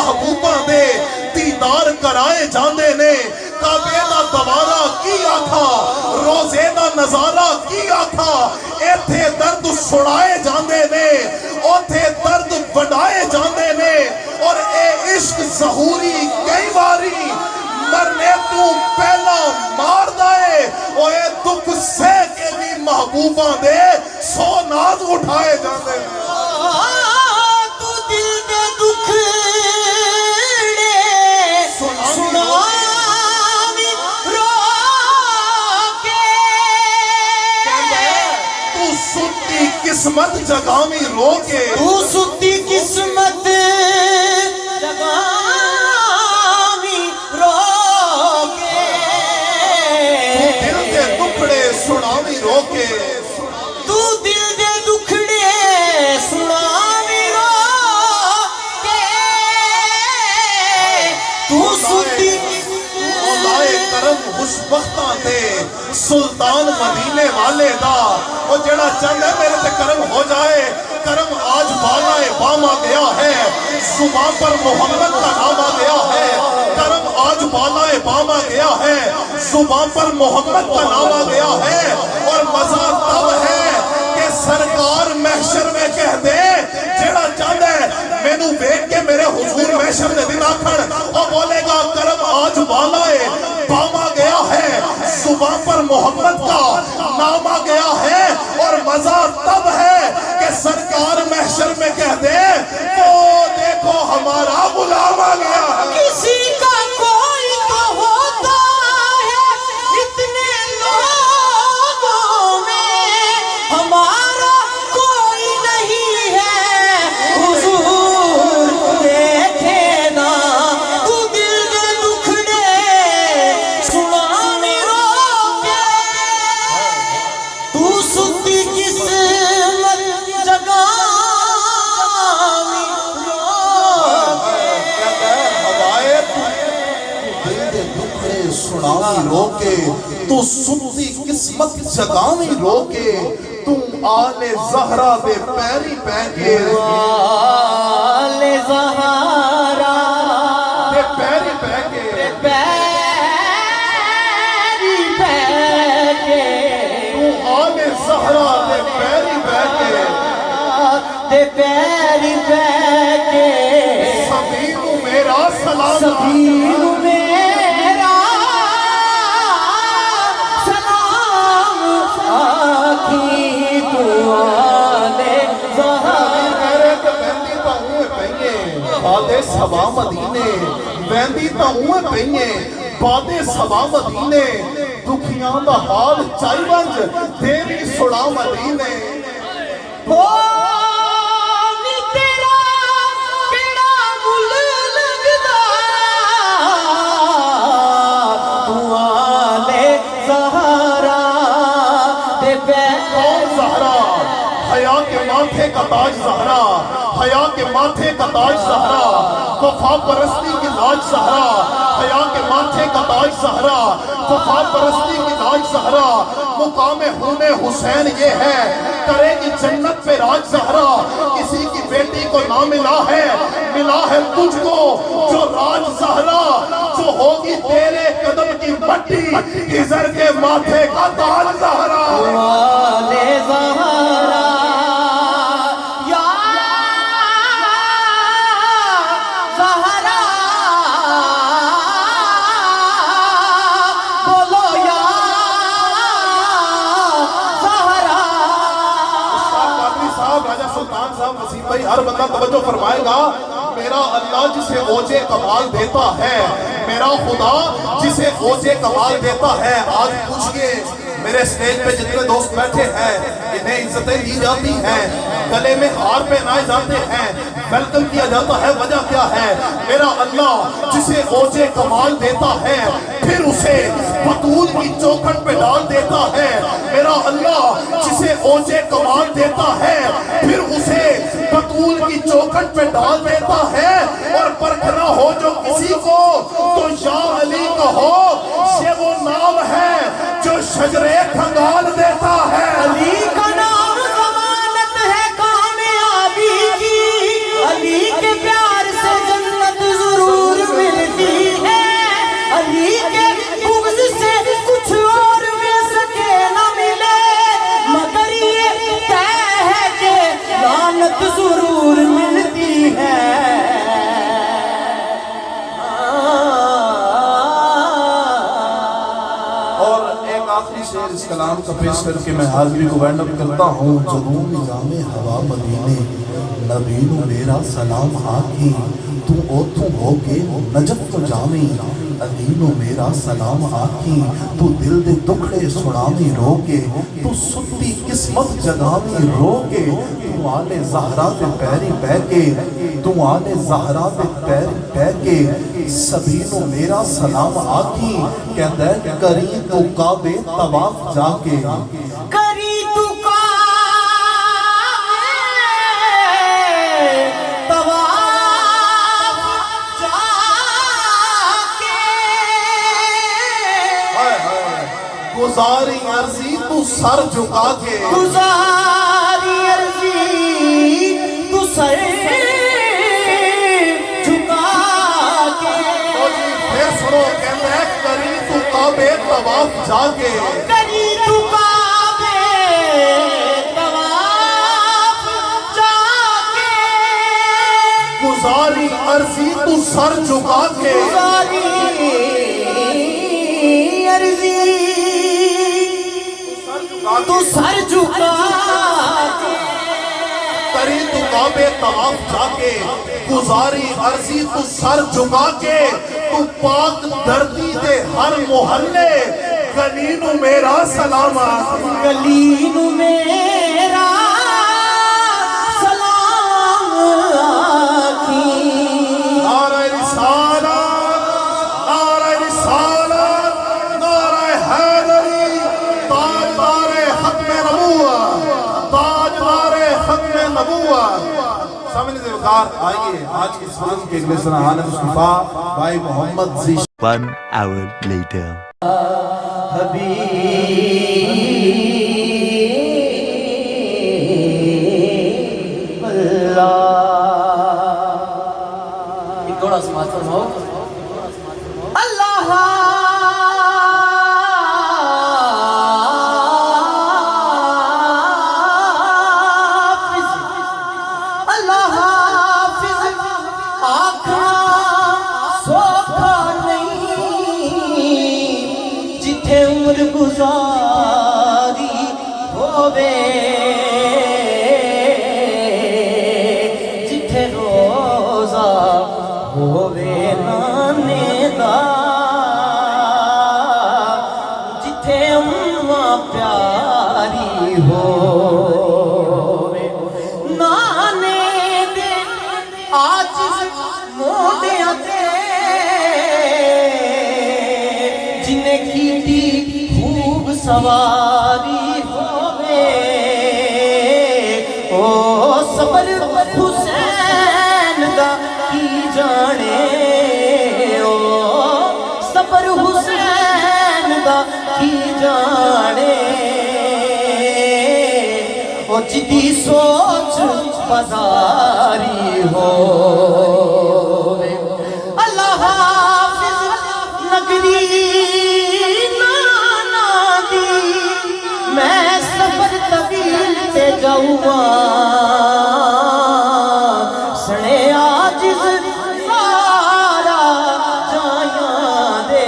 محبوباں دے دیدار کرائے جاندے نے کعبے دا دوارا کی آکھا روزے دا نظارہ کی آکھا ایتھے درد سڑائے جاندے نے اوتھے درد بڑھائے جاندے نے اور اے عشق ظہوری کئی باری مرنے تو پہلا مار دائے اور اے دکھ سے کے بھی محبوباں دے سو ناز اٹھائے جاندے نے تو دل دے دکھ قسمت جگامی رو کے تو ستی قسمت جگامی رو کے تو دل دے دکھڑے سنامی رو کے تو دل دے دکھڑے سنامی رو کے تو ستی مولا کرم خوشبختاں تے سلطان مدینے والے دا وہ جڑا چند ہے میرے تے کرم ہو جائے کرم آج بالائے بام آ گیا ہے زباں پر محمد کا نام آ گیا ہے کرم آج بالائے بام آ گیا ہے زباں پر محمد کا نام آ گیا ہے اور مزہ تب ہے کہ سرکار محشر میں کہہ دے جڑا چند ہے میں نو بیک کے میرے حضور محشر دے دن آکھن اور بولے گا کرم آج بالائے بام آ گیا ہے زباں پر محمد کا نام آ گیا ہے اور مزہ تب ہے کہ سرکار محشر میں کہہ دے وہ دیکھو ہمارا غلام آ گیا ہے کسی کا کوئی تو ہوتا ہے اتنے لوگوں میں ہمارا کوئی نہیں ہے حضور دیکھے نا تو دل دے دکھڑے سنامی رو کے تو ستی قسمت جگامی رو سنامی رو کے تو سنتی قسمت جگامی رو کے تم آل زہرہ دے پیری پہ کے آل زہرہ دے پیری پہ کے پیری پہ کے تم آل زہرہ دے پیری پہ کے دے پیری پہ کے سبیل میرا سلام سبیل میرا سلام آکھی تو آلے زہرہ میرے تے بہندی تا ہوئے پہنے بادے سبا مدینے بہندی تا ہوئے پہنے بادے سبا مدینے دکھیاں دا حال چائی بنج تیری سڑا مدینے نی تیرا کیڑا مل لگدا تو آلے زہرہ دے کون زہرا حیا کے ماتھے کا تاج زہرا حیا کے ماتھے کا تاج زہرا وفا پرستی کی لاج زہرا حیا کے ماتھے کا تاج زہرا وفا پرستی کی لاج زہرا مقام خون حسین یہ ہے کرے گی جنت پہ راج زہرا کسی کی بیٹی کو نہ ملا ہے تجھ کو جو راج زہرا جو ہوگی تیرے قدم کی مٹی ہزر کے ماتھے کا تاج زہرا آلے زہرہ یا زہرہ بولو یا زہرہ قادری صاحب راجہ سلطان صاحب وسیم بھائی ہر بندہ توجہ فرمائے گا میرا اللہ جسے اوجے کمال دیتا ہے میرا خدا جسے اوجے کمال دیتا ہے آج پوچھئے میرے سٹیج پہ جتنے دوست بیٹھے ہیں انہیں عزتیں دی جاتی ہیں گلے میں ہار پہنائے جاتے ہیں ویلکم کیا جاتا ہے وجہ کیا ہے میرا اللہ جسے اوجے کمال دیتا ہے پھر اسے بطول کی چوکھٹ پہ ڈال دیتا ہے میرا اللہ جسے اوجے کمال دیتا ہے پھر اسے بطول کی چوکھٹ پہ ڈال دیتا ہے اور پرکھنا ہو جو کسی کو تو یا علی کا ہو یہ وہ نام ہے جو شجرے کھنگال دیتا ہے علی کا نام ضمانت ہے کامیابی کی علی کے پیار سے جنت شعر اس کلام کا پیش کر کے میں حاضری کو وینڈ اپ کرتا ہوں. جنون جامِ ہوا مدینے نبی نو میرا سلام آکی تو اوتھوں ہو کے نجف تو جامی علی نو میرا سلام آکی تو دل دے دکھڑے سنامی رو کے تو ستی قسمت جگامی رو کے تو آلِ زہرا دے پیری پہ کے تو آلِ زہرا دے پیری پہ کے سبھی نو میرا سلام آکی کہتا ہے کری تو کعبے طواف جا کے کری تو گزاری عرضی تو سر جھکا کے گزاری عرضی تو سر جھکا کے پھر سنو کہتا ہے کری تو کعبے طواف جا کے کری تو کعبے طواف جا کے گزاری عرضی تو سر جھکا کے گزاری عرضی تو سر جھکا کے کری تو کعبے طواف جا کے گزاری عرضی تو سر جھکا کے تو پاک دھرتی دے ہر محلے گلی نو میرا سلام آکی گلی نو میرا سلام آکی نعرہ رسالت نعرہ رسالت نعرہ حیدری تاجدار ختم نبوت تاجدار ختم نبوت سامنے سے وقار آئیے آج کی سنن کے اگلے سنہان مصطفیٰ بھائی محمد زی 1 hour later. حبیب اللہ ایک تھوڑا سماعت فرماؤ اللہ حافظ اللہ حافظ آکھا سوکھا نہیں جتھے عمر گزاری ہووے جتھے روزہ ہووے نانے دا جتھے اماں پیاری ہووے نانے دے عاجز موڈیاں تے جنہیں کیتی خوب سواری ہووے او صبر حسین دا کی جانے او صبر حسین دا کی جانے او جدی سوچ بازاری ہووے اللہ حافظ نگری نانا دی میں سفر طویل تے جاؤں سنے عاجز سارا جائیاں دے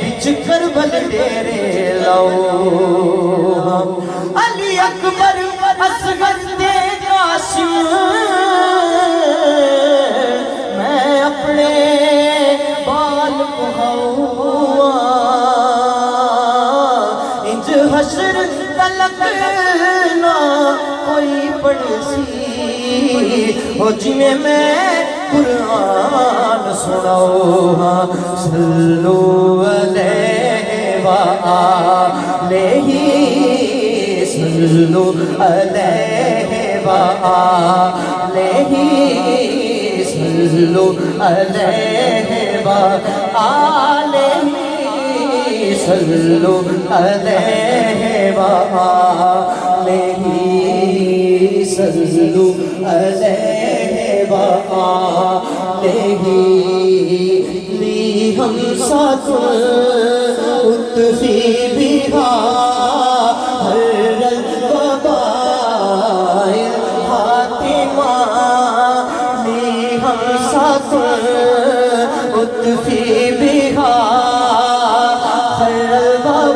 بچ کربل ڈیرے لاؤں علی اکبر اصغر تے قاسم میں اپنے بال بہاؤں انج حشر تلک نہ کوئی پڑسی ہو جنہیں میں قرآن سناؤں صلو علیہ وآلہ صلو علیہ وآلہ صلو علیہ وآلہ صلو علیہ وآلہ صلو علیہ وآلہ لی ہم ساتھ اتفی بہا ہر القبائل حاتمہ لی ہم ساتھ اتفی بہا ہر القبائل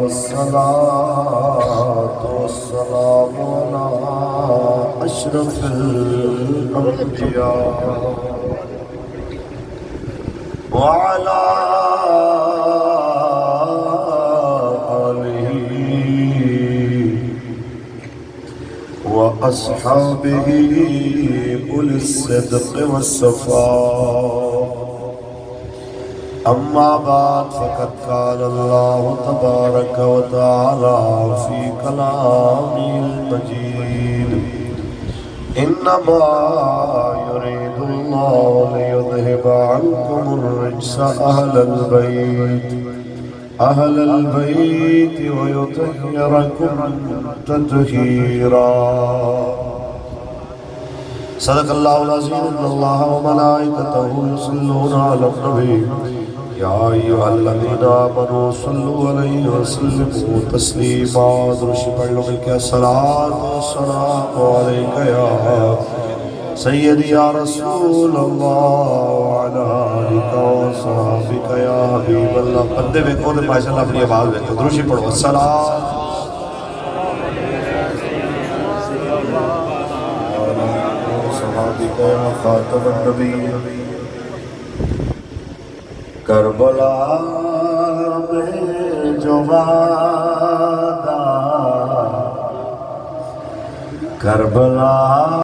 والصلاة والسلام على أشرف الأنبياء وعلى آله وأصحابه أولي الصدق والصفاء. أما بعد فقد قال الله تبارك وتعالى في كلامه المجيد: إنما يريد الله ليذهب عنكم الرجس أهل البيت ويطهركم تطهيرا. صدق الله العظيم. إن الله وملائكته يصلون على النبي يا أيها الذين آمنوا صلوا عليه وسلموا تسليما. درود پڑھ لو مل کے الصلاۃ والسلام عليك يا سيدي يا رسول الله وعلى آلك وصحبك يا حبيب الله. بندے ویکھو تے ماشاءاللہ اپنی آواز ویکھو. درود پڑھو الصلاۃ يا خاتم النبي. کربلا میں جو وعدہ کربلا